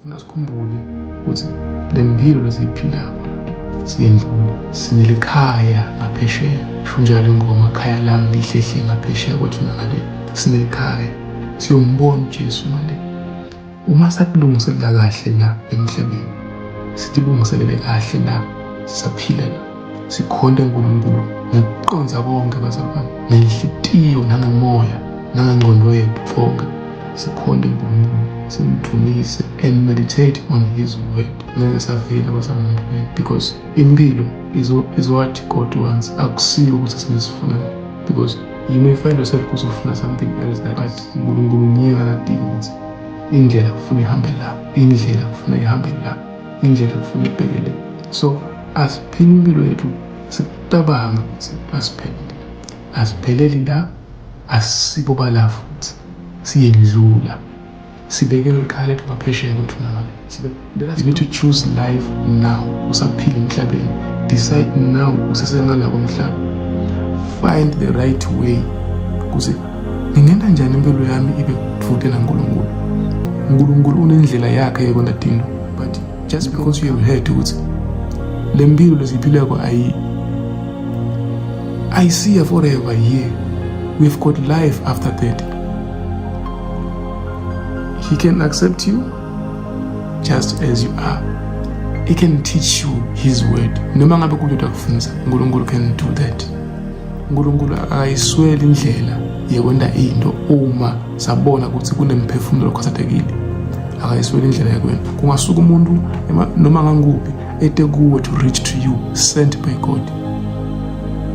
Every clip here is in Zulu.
Nasikhumbule ukuthi le mpilo lesiyiphilayo siyendlula, sinelikhaya ngaphesheya. Sho njalo ingoma, khaya lami lihlehle ngaphesheya kwathina ngale. Sinelikhaya, siyombona uJesu ngale. Uma sakulungiselela kahle la emhlabeni, sitilungiselele kahle la sisaphila la, sikhonde uNkulunkulu ngokuqonza konke bazalwane, ngenhliziyo nangemoya nangengqondo yethu konke, sikhonde uNkulunkulu, simdumise and meditate on his word. Ngeke savela bazalwane, because impilo is what God wants. Akusiyo ukuthi sesifuna, because you may find yourself uzofuna something else, but uNkulunkulu nyeka kadingi ukuthi indlela kufuna ihambe la, indlela kufuna ihambe la, indlela kufuna ibhekele. So asiphile impilo yethu sicabanga ukuthi asipheleli la, asibo bala futhi, siyendlula, sibekele ikhaya lethu ngaphesheya kwathina ngale. You need to choose life now. Usaphila emhlabeni, decide now usesengala komhlaba. Find the right way ukuthi ngingena njani impilo yami ibe kuthuke naNkulunkulu. uNkulunkulu unendlela yakhe yokwenza izinto, but just because you have heard ukuthi le mpilo lesiphilako I see forever here, we've got life after that. He can accept you just as you are. He can teach you his word. Noma ngabe kulokho akufunza, uNkulunkulu can do that. uNkulunkulu ayiswele indlela yokwenza into uma sabona ukuthi kunemphefumulo okhathekile. Akayiswele indlela yakwenza. Kungasuka umuntu noma nganguphi ete kuwe to reach to you, sent by God.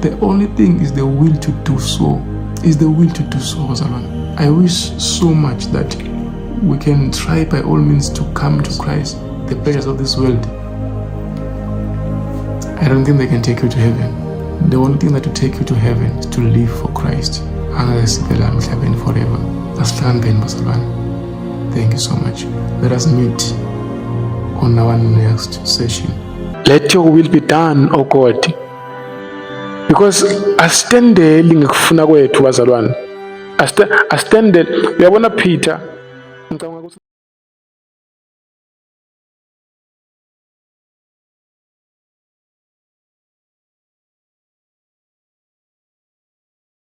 The only thing is the will to do so. Bazalwane. I wish so much that we can try by all means to come to Christ. The pleasures of this world, I don't think they can take you to heaven. The only thing that will take you to heaven is to live for Christ. Forever. Thank you so much. Let us meet on our next session. Let your will be done, O God. Because asitendeli ngikufuna kwethu bazalwane. Asitendeli. Uyabona Peter